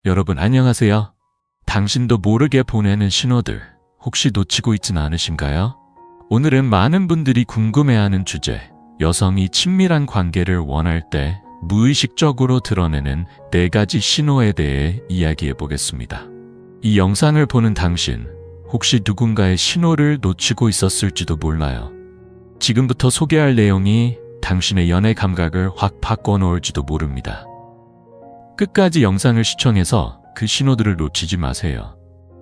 여러분 안녕하세요. 당신도 모르게 보내는 신호들 혹시 놓치고 있진 않으신가요? 오늘은 많은 분들이 궁금해하는 주제, 여성이 친밀한 관계를 원할 때 무의식적으로 드러내는 4가지 신호에 대해 이야기해 보겠습니다. 이 영상을 보는 당신, 혹시 누군가의 신호를 놓치고 있었을지도 몰라요. 지금부터 소개할 내용이 당신의 연애 감각을 확 바꿔놓을지도 모릅니다. 끝까지 영상을 시청해서 그 신호들을 놓치지 마세요.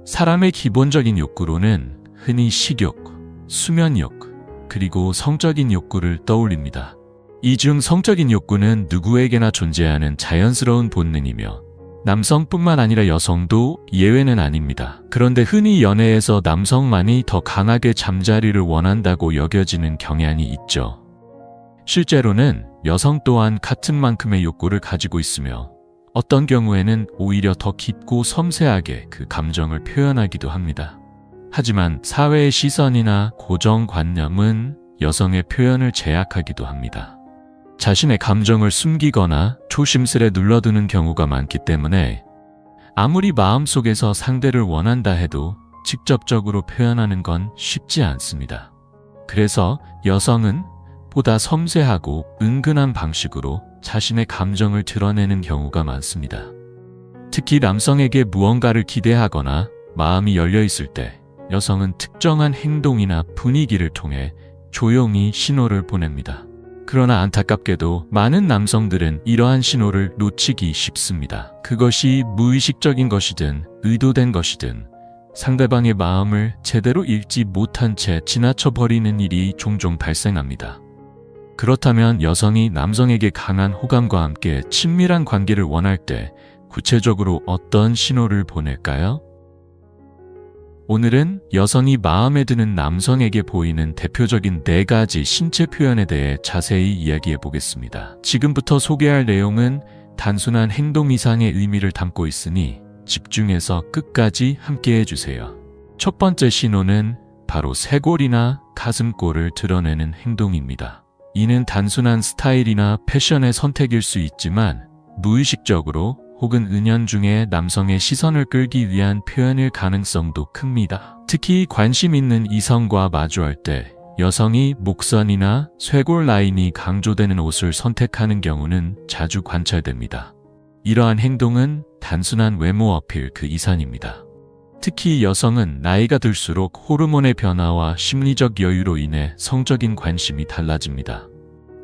사람의 기본적인 욕구로는 흔히 식욕, 수면욕, 그리고 성적인 욕구를 떠올립니다. 이 중 성적인 욕구는 누구에게나 존재하는 자연스러운 본능이며 남성뿐만 아니라 여성도 예외는 아닙니다. 그런데 흔히 연애에서 남성만이 더 강하게 잠자리를 원한다고 여겨지는 경향이 있죠. 실제로는 여성 또한 같은 만큼의 욕구를 가지고 있으며 어떤 경우에는 오히려 더 깊고 섬세하게 그 감정을 표현하기도 합니다. 하지만 사회의 시선이나 고정관념은 여성의 표현을 제약하기도 합니다. 자신의 감정을 숨기거나 조심스레 눌러두는 경우가 많기 때문에 아무리 마음속에서 상대를 원한다 해도 직접적으로 표현하는 건 쉽지 않습니다. 그래서 여성은 보다 섬세하고 은근한 방식으로 자신의 감정을 드러내는 경우가 많습니다. 특히 남성에게 무언가를 기대하거나 마음이 열려 있을 때 여성은 특정한 행동이나 분위기를 통해 조용히 신호를 보냅니다. 그러나 안타깝게도 많은 남성들은 이러한 신호를 놓치기 쉽습니다. 그것이 무의식적인 것이든 의도된 것이든 상대방의 마음을 제대로 읽지 못한 채 지나쳐버리는 일이 종종 발생합니다. 그렇다면 여성이 남성에게 강한 호감과 함께 친밀한 관계를 원할 때 구체적으로 어떤 신호를 보낼까요? 오늘은 여성이 마음에 드는 남성에게 보이는 대표적인 4가지 신체 표현에 대해 자세히 이야기해 보겠습니다. 지금부터 소개할 내용은 단순한 행동 이상의 의미를 담고 있으니 집중해서 끝까지 함께해 주세요. 첫 번째 신호는 바로 쇄골이나 가슴골을 드러내는 행동입니다. 이는 단순한 스타일이나 패션의 선택일 수 있지만 무의식적으로 혹은 은연중에 남성의 시선을 끌기 위한 표현일 가능성도 큽니다. 특히 관심 있는 이성과 마주할 때 여성이 목선이나 쇄골 라인이 강조되는 옷을 선택하는 경우는 자주 관찰됩니다. 이러한 행동은 단순한 외모 어필 그 이상입니다. 특히 여성은 나이가 들수록 호르몬의 변화와 심리적 여유로 인해 성적인 관심이 달라집니다.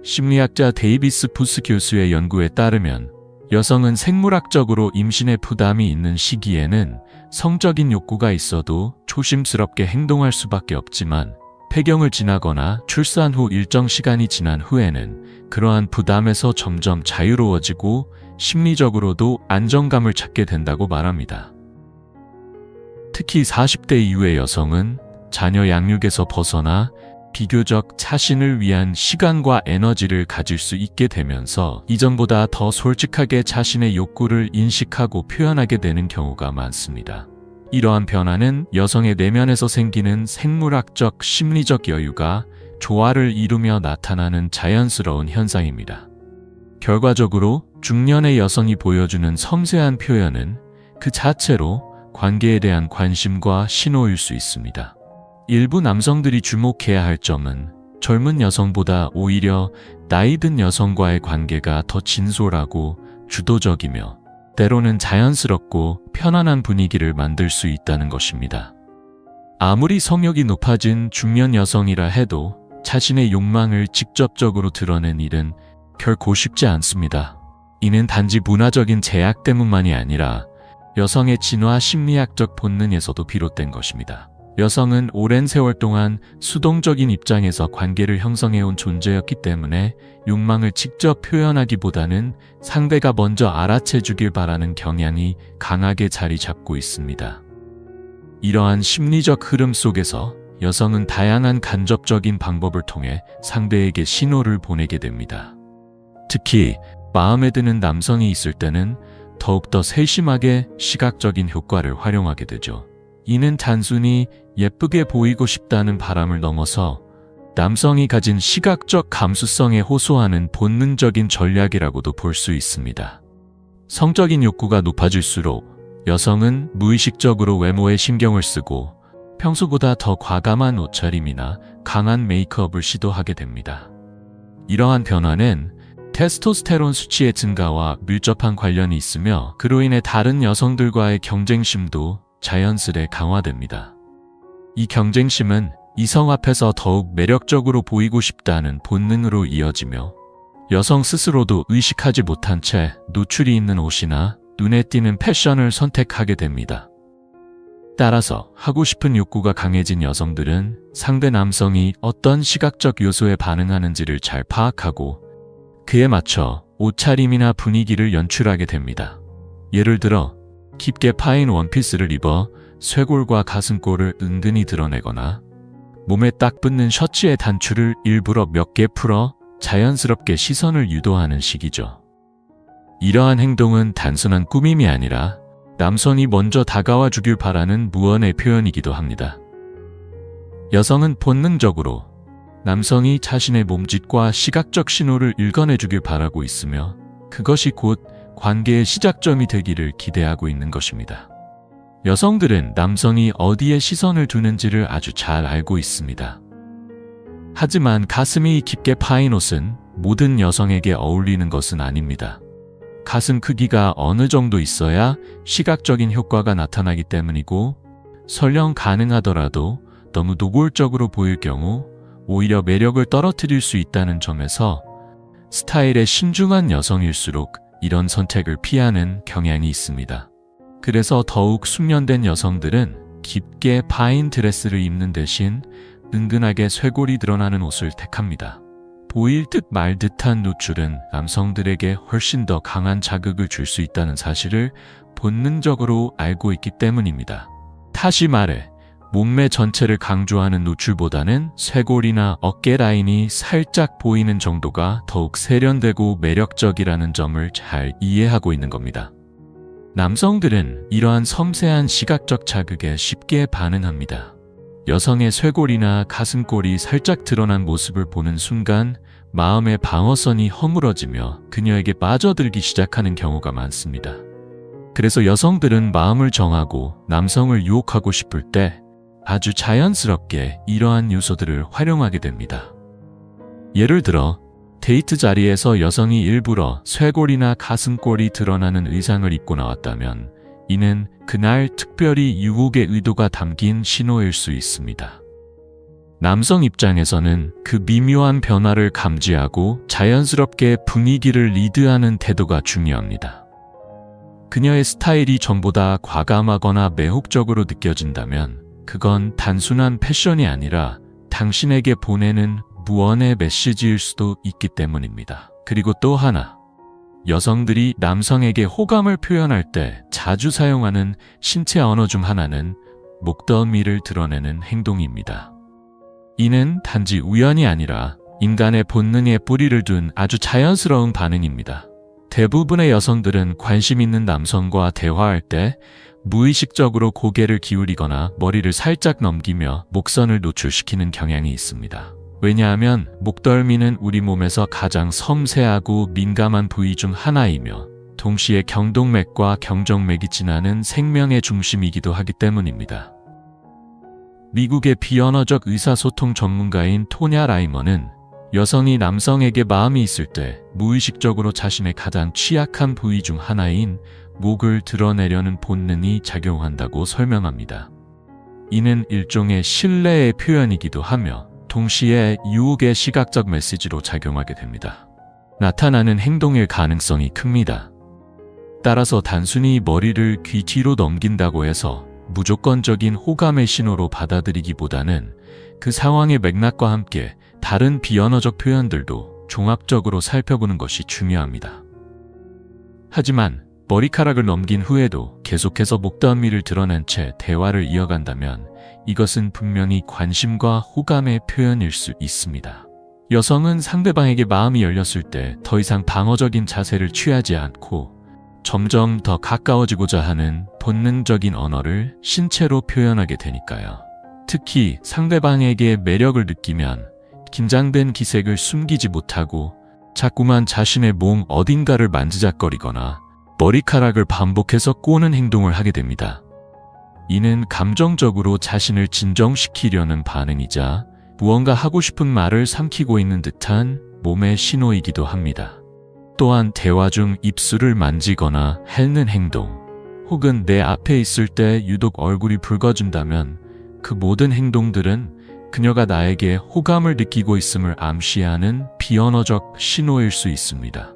심리학자 데이비스 부스 교수의 연구에 따르면 여성은 생물학적으로 임신에 부담이 있는 시기에는 성적인 욕구가 있어도 조심스럽게 행동할 수밖에 없지만 폐경을 지나거나 출산 후 일정 시간이 지난 후에는 그러한 부담에서 점점 자유로워지고 심리적으로도 안정감을 찾게 된다고 말합니다. 특히 40대 이후의 여성은 자녀 양육에서 벗어나 비교적 자신을 위한 시간과 에너지를 가질 수 있게 되면서 이전보다 더 솔직하게 자신의 욕구를 인식하고 표현하게 되는 경우가 많습니다. 이러한 변화는 여성의 내면에서 생기는 생물학적, 심리적 여유가 조화를 이루며 나타나는 자연스러운 현상입니다. 결과적으로 중년의 여성이 보여주는 섬세한 표현은 그 자체로 관계에 대한 관심과 신호일 수 있습니다. 일부 남성들이 주목해야 할 점은 젊은 여성보다 오히려 나이 든 여성과의 관계가 더 진솔하고 주도적이며 때로는 자연스럽고 편안한 분위기를 만들 수 있다는 것입니다. 아무리 성욕이 높아진 중년 여성이라 해도 자신의 욕망을 직접적으로 드러낸 일은 결코 쉽지 않습니다. 이는 단지 문화적인 제약 때문만이 아니라 여성의 진화 심리학적 본능에서도 비롯된 것입니다. 여성은 오랜 세월 동안 수동적인 입장에서 관계를 형성해온 존재였기 때문에 욕망을 직접 표현하기보다는 상대가 먼저 알아채 주길 바라는 경향이 강하게 자리 잡고 있습니다. 이러한 심리적 흐름 속에서 여성은 다양한 간접적인 방법을 통해 상대에게 신호를 보내게 됩니다. 특히 마음에 드는 남성이 있을 때는 더욱더 세심하게 시각적인 효과를 활용하게 되죠. 이는 단순히 예쁘게 보이고 싶다는 바람을 넘어서 남성이 가진 시각적 감수성에 호소하는 본능적인 전략이라고도 볼 수 있습니다. 성적인 욕구가 높아질수록 여성은 무의식적으로 외모에 신경을 쓰고 평소보다 더 과감한 옷차림이나 강한 메이크업을 시도하게 됩니다. 이러한 변화는 테스토스테론 수치의 증가와 밀접한 관련이 있으며 그로 인해 다른 여성들과의 경쟁심도 자연스레 강화됩니다. 이 경쟁심은 이성 앞에서 더욱 매력적으로 보이고 싶다는 본능으로 이어지며 여성 스스로도 의식하지 못한 채 노출이 있는 옷이나 눈에 띄는 패션을 선택하게 됩니다. 따라서 하고 싶은 욕구가 강해진 여성들은 상대 남성이 어떤 시각적 요소에 반응하는지를 잘 파악하고 그에 맞춰 옷차림이나 분위기를 연출하게 됩니다. 예를 들어 깊게 파인 원피스를 입어 쇄골과 가슴골을 은근히 드러내거나 몸에 딱 붙는 셔츠의 단추를 일부러 몇 개 풀어 자연스럽게 시선을 유도하는 식이죠. 이러한 행동은 단순한 꾸밈이 아니라 남성이 먼저 다가와 주길 바라는 무언의 표현이기도 합니다. 여성은 본능적으로 남성이 자신의 몸짓과 시각적 신호를 읽어내주길 바라고 있으며 그것이 곧 관계의 시작점이 되기를 기대하고 있는 것입니다. 여성들은 남성이 어디에 시선을 두는지를 아주 잘 알고 있습니다. 하지만 가슴이 깊게 파인 옷은 모든 여성에게 어울리는 것은 아닙니다. 가슴 크기가 어느 정도 있어야 시각적인 효과가 나타나기 때문이고 설령 가능하더라도 너무 노골적으로 보일 경우 오히려 매력을 떨어뜨릴 수 있다는 점에서 스타일에 신중한 여성일수록 이런 선택을 피하는 경향이 있습니다. 그래서 더욱 숙련된 여성들은 깊게 파인 드레스를 입는 대신 은근하게 쇄골이 드러나는 옷을 택합니다. 보일 듯 말 듯한 노출은 남성들에게 훨씬 더 강한 자극을 줄 수 있다는 사실을 본능적으로 알고 있기 때문입니다. 다시 말해 몸매 전체를 강조하는 노출보다는 쇄골이나 어깨 라인이 살짝 보이는 정도가 더욱 세련되고 매력적이라는 점을 잘 이해하고 있는 겁니다. 남성들은 이러한 섬세한 시각적 자극에 쉽게 반응합니다. 여성의 쇄골이나 가슴골이 살짝 드러난 모습을 보는 순간 마음의 방어선이 허물어지며 그녀에게 빠져들기 시작하는 경우가 많습니다. 그래서 여성들은 마음을 정하고 남성을 유혹하고 싶을 때 아주 자연스럽게 이러한 요소들을 활용하게 됩니다. 예를 들어 데이트 자리에서 여성이 일부러 쇄골이나 가슴골이 드러나는 의상을 입고 나왔다면 이는 그날 특별히 유혹의 의도가 담긴 신호일 수 있습니다. 남성 입장에서는 그 미묘한 변화를 감지하고 자연스럽게 분위기를 리드하는 태도가 중요합니다. 그녀의 스타일이 전보다 과감하거나 매혹적으로 느껴진다면 그건 단순한 패션이 아니라 당신에게 보내는 무언의 메시지일 수도 있기 때문입니다. 그리고 또 하나, 여성들이 남성에게 호감을 표현할 때 자주 사용하는 신체 언어 중 하나는 목덜미를 드러내는 행동입니다. 이는 단지 우연이 아니라 인간의 본능에 뿌리를 둔 아주 자연스러운 반응입니다. 대부분의 여성들은 관심 있는 남성과 대화할 때 무의식적으로 고개를 기울이거나 머리를 살짝 넘기며 목선을 노출시키는 경향이 있습니다. 왜냐하면 목덜미는 우리 몸에서 가장 섬세하고 민감한 부위 중 하나이며 동시에 경동맥과 경정맥이 지나는 생명의 중심이기도 하기 때문입니다. 미국의 비언어적 의사소통 전문가인 토냐 라이머는 여성이 남성에게 마음이 있을 때 무의식적으로 자신의 가장 취약한 부위 중 하나인 목을 드러내려는 본능이 작용한다고 설명합니다. 이는 일종의 신뢰의 표현이기도 하며 동시에 유혹의 시각적 메시지로 작용하게 됩니다. 나타나는 행동일 가능성이 큽니다. 따라서 단순히 머리를 귀 뒤로 넘긴다고 해서 무조건적인 호감의 신호로 받아들이기보다는 그 상황의 맥락과 함께 다른 비언어적 표현들도 종합적으로 살펴보는 것이 중요합니다. 하지만 머리카락을 넘긴 후에도 계속해서 목덜미를 드러낸 채 대화를 이어간다면 이것은 분명히 관심과 호감의 표현일 수 있습니다. 여성은 상대방에게 마음이 열렸을 때 더 이상 방어적인 자세를 취하지 않고 점점 더 가까워지고자 하는 본능적인 언어를 신체로 표현하게 되니까요. 특히 상대방에게 매력을 느끼면 긴장된 기색을 숨기지 못하고 자꾸만 자신의 몸 어딘가를 만지작거리거나 머리카락을 반복해서 꼬는 행동을 하게 됩니다. 이는 감정적으로 자신을 진정시키려는 반응이자 무언가 하고 싶은 말을 삼키고 있는 듯한 몸의 신호이기도 합니다. 또한 대화 중 입술을 만지거나 핥는 행동, 혹은 내 앞에 있을 때 유독 얼굴이 붉어진다면 그 모든 행동들은 그녀가 나에게 호감을 느끼고 있음을 암시하는 비언어적 신호일 수 있습니다.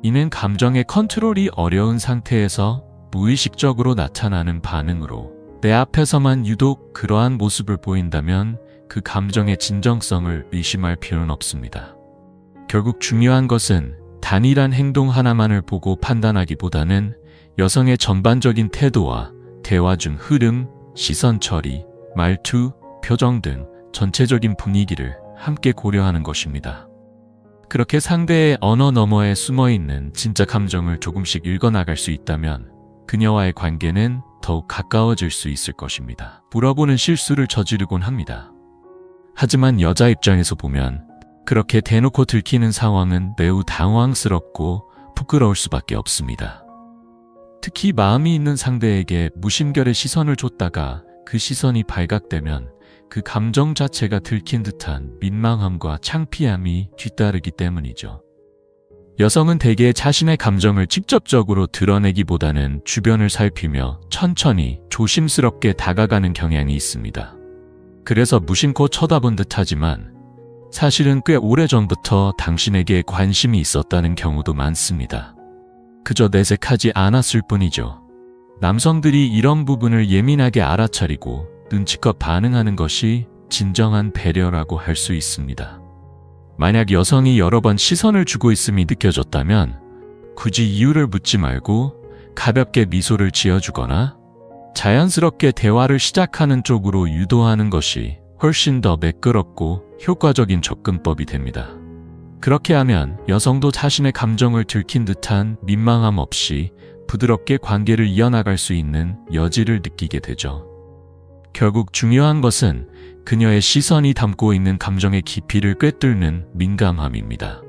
이는 감정의 컨트롤이 어려운 상태에서 무의식적으로 나타나는 반응으로 내 앞에서만 유독 그러한 모습을 보인다면 그 감정의 진정성을 의심할 필요는 없습니다. 결국 중요한 것은 단일한 행동 하나만을 보고 판단하기보다는 여성의 전반적인 태도와 대화 중 흐름, 시선 처리, 말투, 표정 등 전체적인 분위기를 함께 고려하는 것입니다. 그렇게 상대의 언어 너머에 숨어있는 진짜 감정을 조금씩 읽어나갈 수 있다면 그녀와의 관계는 더욱 가까워질 수 있을 것입니다. 물어보는 실수를 저지르곤 합니다. 하지만 여자 입장에서 보면 그렇게 대놓고 들키는 상황은 매우 당황스럽고 부끄러울 수밖에 없습니다. 특히 마음이 있는 상대에게 무심결에 시선을 줬다가 그 시선이 발각되면 그 감정 자체가 들킨 듯한 민망함과 창피함이 뒤따르기 때문이죠. 여성은 대개 자신의 감정을 직접적으로 드러내기보다는 주변을 살피며 천천히 조심스럽게 다가가는 경향이 있습니다. 그래서 무심코 쳐다본 듯하지만 사실은 꽤 오래전부터 당신에게 관심이 있었다는 경우도 많습니다. 그저 내색하지 않았을 뿐이죠. 남성들이 이런 부분을 예민하게 알아차리고 눈치껏 반응하는 것이 진정한 배려라고 할 수 있습니다. 만약 여성이 여러 번 시선을 주고 있음이 느껴졌다면 굳이 이유를 묻지 말고 가볍게 미소를 지어주거나 자연스럽게 대화를 시작하는 쪽으로 유도하는 것이 훨씬 더 매끄럽고 효과적인 접근법이 됩니다. 그렇게 하면 여성도 자신의 감정을 들킨 듯한 민망함 없이 부드럽게 관계를 이어나갈 수 있는 여지를 느끼게 되죠. 결국 중요한 것은 그녀의 시선이 담고 있는 감정의 깊이를 꿰뚫는 민감함입니다.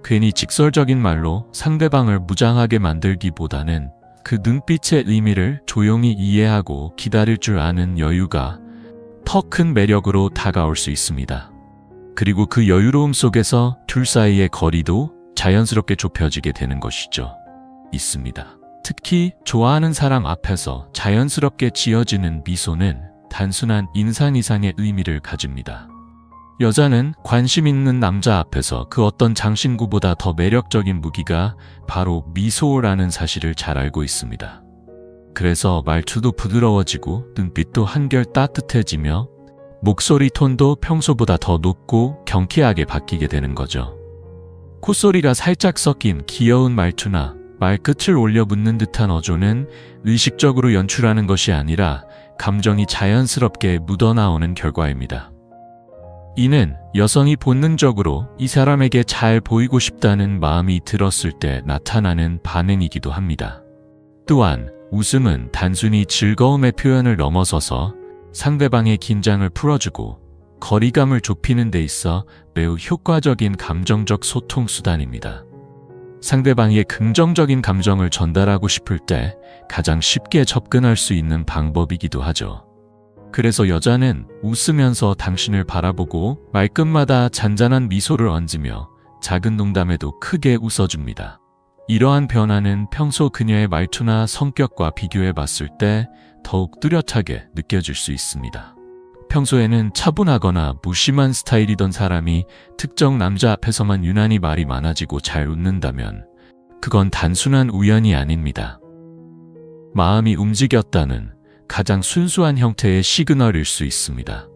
괜히 직설적인 말로 상대방을 무장하게 만들기보다는 그 눈빛의 의미를 조용히 이해하고 기다릴 줄 아는 여유가 더 큰 매력으로 다가올 수 있습니다. 그리고 그 여유로움 속에서 둘 사이의 거리도 자연스럽게 좁혀지게 되는 것이죠. 있습니다. 특히 좋아하는 사람 앞에서 자연스럽게 지어지는 미소는 단순한 인상 이상의 의미를 가집니다. 여자는 관심 있는 남자 앞에서 그 어떤 장신구보다 더 매력적인 무기가 바로 미소라는 사실을 잘 알고 있습니다. 그래서 말투도 부드러워지고 눈빛도 한결 따뜻해지며 목소리 톤도 평소보다 더 높고 경쾌하게 바뀌게 되는 거죠. 콧소리가 살짝 섞인 귀여운 말투나 말끝을 올려 묻는 듯한 어조는 의식적으로 연출하는 것이 아니라 감정이 자연스럽게 묻어나오는 결과입니다. 이는 여성이 본능적으로 이 사람에게 잘 보이고 싶다는 마음이 들었을 때 나타나는 반응이기도 합니다. 또한 웃음은 단순히 즐거움의 표현을 넘어서서 상대방의 긴장을 풀어주고 거리감을 좁히는 데 있어 매우 효과적인 감정적 소통 수단입니다. 상대방의 긍정적인 감정을 전달하고 싶을 때 가장 쉽게 접근할 수 있는 방법이기도 하죠. 그래서 여자는 웃으면서 당신을 바라보고 말끝마다 잔잔한 미소를 얹으며 작은 농담에도 크게 웃어줍니다. 이러한 변화는 평소 그녀의 말투나 성격과 비교해 봤을 때 더욱 뚜렷하게 느껴질 수 있습니다. 평소에는 차분하거나 무심한 스타일이던 사람이 특정 남자 앞에서만 유난히 말이 많아지고 잘 웃는다면 그건 단순한 우연이 아닙니다. 마음이 움직였다는 가장 순수한 형태의 시그널일 수 있습니다.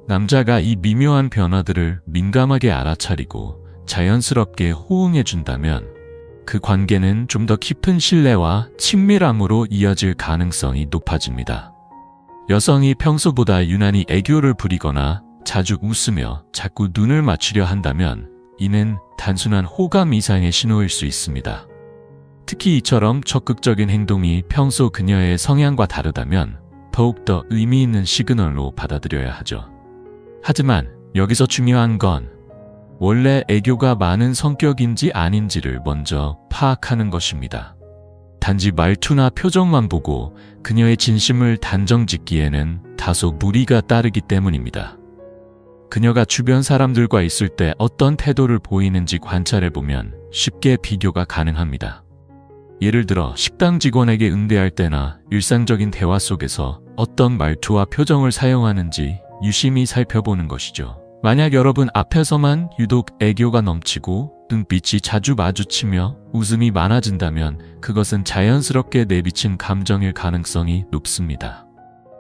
남자가 이 미묘한 변화들을 민감하게 알아차리고 자연스럽게 호응해준다면 그 관계는 좀 더 깊은 신뢰와 친밀함으로 이어질 가능성이 높아집니다. 여성이 평소보다 유난히 애교를 부리거나 자주 웃으며 자꾸 눈을 맞추려 한다면 이는 단순한 호감 이상의 신호일 수 있습니다. 특히 이처럼 적극적인 행동이 평소 그녀의 성향과 다르다면 더욱더 의미 있는 시그널로 받아들여야 하죠. 하지만 여기서 중요한 건 원래 애교가 많은 성격인지 아닌지를 먼저 파악하는 것입니다. 단지 말투나 표정만 보고 그녀의 진심을 단정짓기에는 다소 무리가 따르기 때문입니다. 그녀가 주변 사람들과 있을 때 어떤 태도를 보이는지 관찰해보면 쉽게 비교가 가능합니다. 예를 들어 식당 직원에게 응대할 때나 일상적인 대화 속에서 어떤 말투와 표정을 사용하는지 유심히 살펴보는 것이죠. 만약 여러분 앞에서만 유독 애교가 넘치고 눈빛이 자주 마주치며 웃음이 많아진다면 그것은 자연스럽게 내비친 감정일 가능성이 높습니다.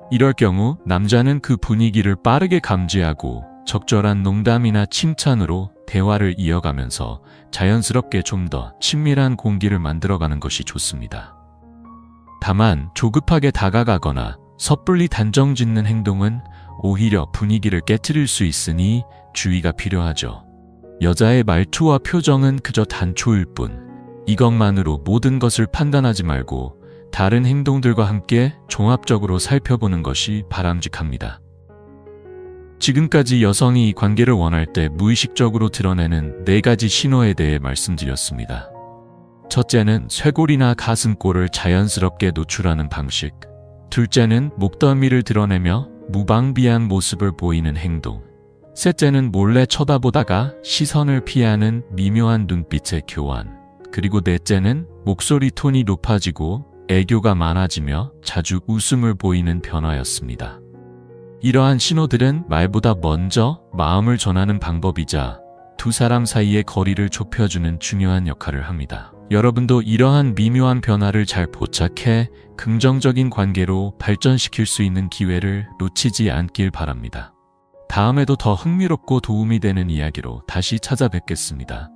이럴 경우 남자는 그 분위기를 빠르게 감지하고 적절한 농담이나 칭찬으로 대화를 이어가면서 자연스럽게 좀 더 친밀한 공기를 만들어가는 것이 좋습니다. 다만 조급하게 다가가거나 섣불리 단정짓는 행동은 오히려 분위기를 깨트릴 수 있으니 주의가 필요하죠. 여자의 말투와 표정은 그저 단초일 뿐, 이것만으로 모든 것을 판단하지 말고 다른 행동들과 함께 종합적으로 살펴보는 것이 바람직합니다. 지금까지 여성이 이 관계를 원할 때 무의식적으로 드러내는 4가지 신호에 대해 말씀드렸습니다. 첫째는 쇄골이나 가슴골을 자연스럽게 노출하는 방식. 둘째는 목덜미를 드러내며 무방비한 모습을 보이는 행동. 셋째는 몰래 쳐다보다가 시선을 피하는 미묘한 눈빛의 교환. 그리고 넷째는 목소리 톤이 높아지고 애교가 많아지며 자주 웃음을 보이는 변화였습니다. 이러한 신호들은 말보다 먼저 마음을 전하는 방법이자 두 사람 사이의 거리를 좁혀주는 중요한 역할을 합니다. 여러분도 이러한 미묘한 변화를 잘 포착해 긍정적인 관계로 발전시킬 수 있는 기회를 놓치지 않길 바랍니다. 다음에도 더 흥미롭고 도움이 되는 이야기로 다시 찾아뵙겠습니다.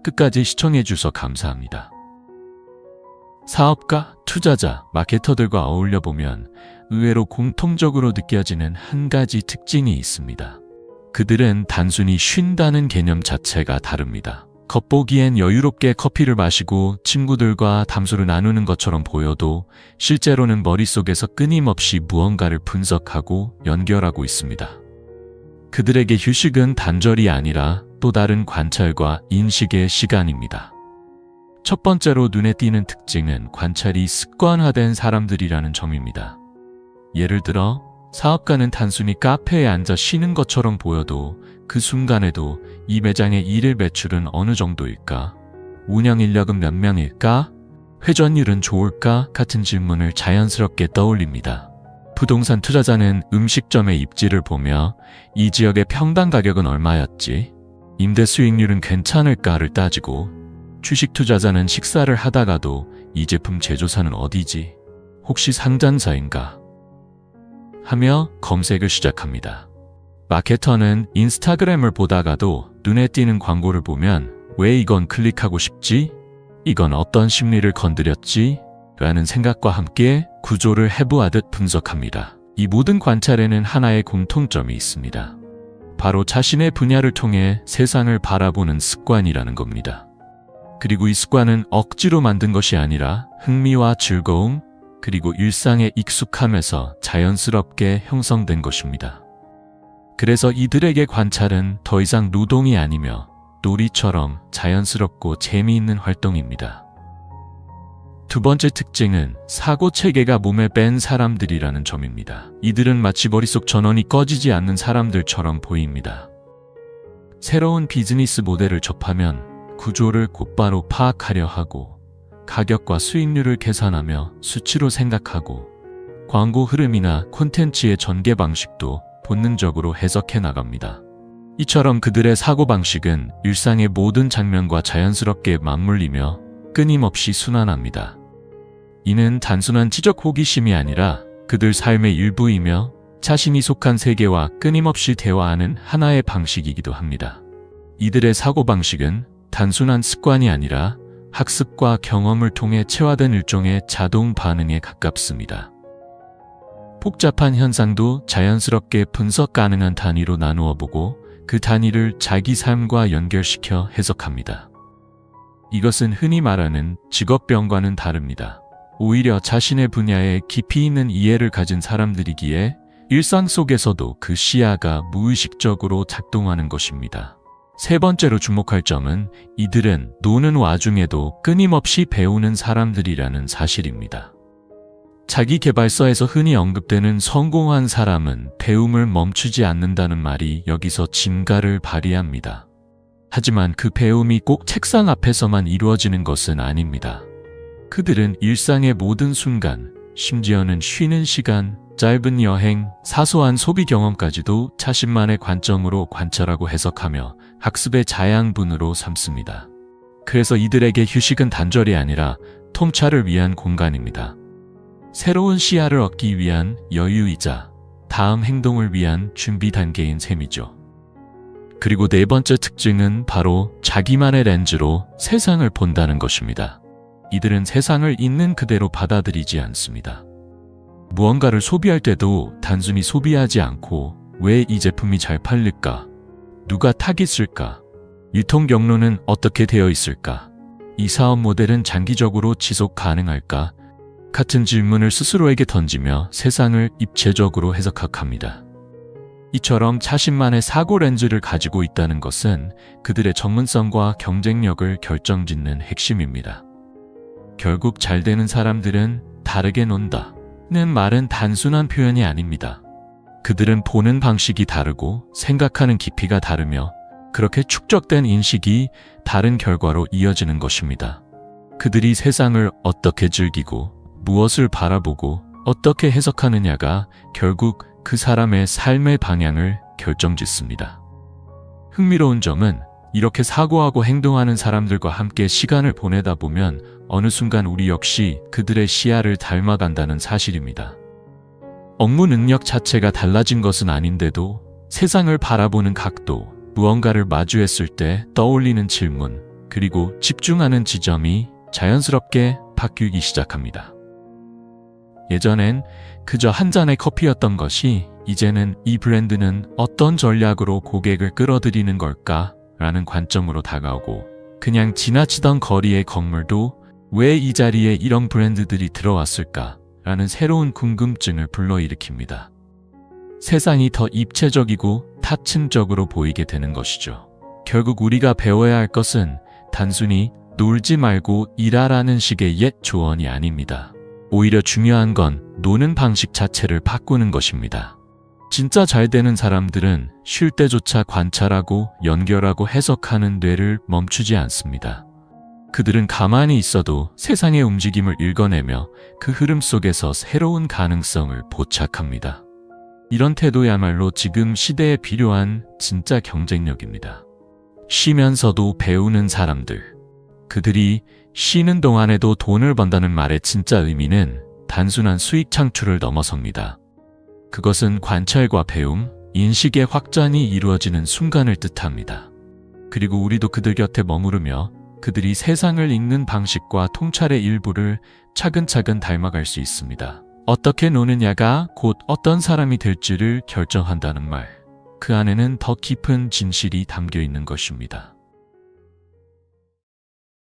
끝까지 시청해주셔서 감사합니다. 사업가, 투자자, 마케터들과 어울려보면 의외로 공통적으로 느껴지는 한 가지 특징이 있습니다. 그들은 단순히 쉰다는 개념 자체가 다릅니다. 겉보기엔 여유롭게 커피를 마시고 친구들과 담소를 나누는 것처럼 보여도 실제로는 머릿속에서 끊임없이 무언가를 분석하고 연결하고 있습니다. 그들에게 휴식은 단절이 아니라 또 다른 관찰과 인식의 시간입니다. 첫 번째로 눈에 띄는 특징은 관찰이 습관화된 사람들이라는 점입니다. 예를 들어 사업가는 단순히 카페에 앉아 쉬는 것처럼 보여도 그 순간에도 이 매장의 일일 매출은 어느 정도일까? 운영 인력은 몇 명일까? 회전율은 좋을까? 같은 질문을 자연스럽게 떠올립니다. 부동산 투자자는 음식점의 입지를 보며 이 지역의 평당 가격은 얼마였지? 임대 수익률은 괜찮을까를 따지고, 주식 투자자는 식사를 하다가도 이 제품 제조사는 어디지? 혹시 상장사인가? 하며 검색을 시작합니다. 마케터는 인스타그램을 보다가도 눈에 띄는 광고를 보면 왜 이건 클릭하고 싶지? 이건 어떤 심리를 건드렸지? 라는 생각과 함께 구조를 해부하듯 분석합니다. 이 모든 관찰에는 하나의 공통점이 있습니다. 바로 자신의 분야를 통해 세상을 바라보는 습관이라는 겁니다. 그리고 이 습관은 억지로 만든 것이 아니라 흥미와 즐거움, 그리고 일상에 익숙함에서 자연스럽게 형성된 것입니다. 그래서 이들에게 관찰은 더 이상 노동이 아니며 놀이처럼 자연스럽고 재미있는 활동입니다. 두 번째 특징은 사고 체계가 몸에 밴 사람들이라는 점입니다. 이들은 마치 머릿속 전원이 꺼지지 않는 사람들처럼 보입니다. 새로운 비즈니스 모델을 접하면 구조를 곧바로 파악하려 하고, 가격과 수익률을 계산하며 수치로 생각하고, 광고 흐름이나 콘텐츠의 전개 방식도 본능적으로 해석해 나갑니다. 이처럼 그들의 사고방식은 일상의 모든 장면과 자연스럽게 맞물리며 끊임없이 순환합니다. 이는 단순한 지적 호기심이 아니라 그들 삶의 일부이며 자신이 속한 세계와 끊임없이 대화하는 하나의 방식이기도 합니다. 이들의 사고방식은 단순한 습관이 아니라 학습과 경험을 통해 체화된 일종의 자동 반응에 가깝습니다. 복잡한 현상도 자연스럽게 분석 가능한 단위로 나누어 보고 그 단위를 자기 삶과 연결시켜 해석합니다. 이것은 흔히 말하는 직업병과는 다릅니다. 오히려 자신의 분야에 깊이 있는 이해를 가진 사람들이기에 일상 속에서도 그 시야가 무의식적으로 작동하는 것입니다. 세 번째로 주목할 점은 이들은 노는 와중에도 끊임없이 배우는 사람들이라는 사실입니다. 자기계발서에서 흔히 언급되는 성공한 사람은 배움을 멈추지 않는다는 말이 여기서 진가를 발휘합니다. 하지만 그 배움이 꼭 책상 앞에서만 이루어지는 것은 아닙니다. 그들은 일상의 모든 순간, 심지어는 쉬는 시간, 짧은 여행, 사소한 소비 경험까지도 자신만의 관점으로 관찰하고 해석하며 학습의 자양분으로 삼습니다. 그래서 이들에게 휴식은 단절이 아니라 통찰을 위한 공간입니다. 새로운 시야를 얻기 위한 여유이자 다음 행동을 위한 준비 단계인 셈이죠. 그리고 네 번째 특징은 바로 자기만의 렌즈로 세상을 본다는 것입니다. 이들은 세상을 있는 그대로 받아들이지 않습니다. 무언가를 소비할 때도 단순히 소비하지 않고 왜 이 제품이 잘 팔릴까? 누가 타깃 쓸까? 유통 경로는 어떻게 되어 있을까? 이 사업 모델은 장기적으로 지속 가능할까? 같은 질문을 스스로에게 던지며 세상을 입체적으로 해석합니다. 이처럼 자신만의 사고 렌즈를 가지고 있다는 것은 그들의 전문성과 경쟁력을 결정짓는 핵심입니다. 결국 잘 되는 사람들은 다르게 논다 는 말은 단순한 표현이 아닙니다. 그들은 보는 방식이 다르고 생각하는 깊이가 다르며 그렇게 축적된 인식이 다른 결과로 이어지는 것입니다. 그들이 세상을 어떻게 즐기고 무엇을 바라보고 어떻게 해석하느냐가 결국 그 사람의 삶의 방향을 결정짓습니다. 흥미로운 점은 이렇게 사고하고 행동하는 사람들과 함께 시간을 보내다 보면 어느 순간 우리 역시 그들의 시야를 닮아간다는 사실입니다. 업무 능력 자체가 달라진 것은 아닌데도 세상을 바라보는 각도, 무언가를 마주했을 때 떠올리는 질문, 그리고 집중하는 지점이 자연스럽게 바뀌기 시작합니다. 예전엔 그저 한 잔의 커피였던 것이 이제는 이 브랜드는 어떤 전략으로 고객을 끌어들이는 걸까? 라는 관점으로 다가오고 그냥 지나치던 거리의 건물도 왜 이 자리에 이런 브랜드들이 들어왔을까? 라는 새로운 궁금증을 불러일으킵니다. 세상이 더 입체적이고 타층적으로 보이게 되는 것이죠. 결국 우리가 배워야 할 것은 단순히 놀지 말고 일하라는 식의 옛 조언이 아닙니다. 오히려 중요한 건 노는 방식 자체를 바꾸는 것입니다. 진짜 잘 되는 사람들은 쉴 때조차 관찰하고 연결하고 해석하는 뇌를 멈추지 않습니다. 그들은 가만히 있어도 세상의 움직임을 읽어내며 그 흐름 속에서 새로운 가능성을 포착합니다. 이런 태도야말로 지금 시대에 필요한 진짜 경쟁력입니다. 쉬면서도 배우는 사람들. 그들이 쉬는 동안에도 돈을 번다는 말의 진짜 의미는 단순한 수익 창출을 넘어섭니다. 그것은 관찰과 배움, 인식의 확장이 이루어지는 순간을 뜻합니다. 그리고 우리도 그들 곁에 머무르며 그들이 세상을 읽는 방식과 통찰의 일부를 차근차근 닮아갈 수 있습니다. 어떻게 노느냐가 곧 어떤 사람이 될지를 결정한다는 말. 그 안에는 더 깊은 진실이 담겨 있는 것입니다.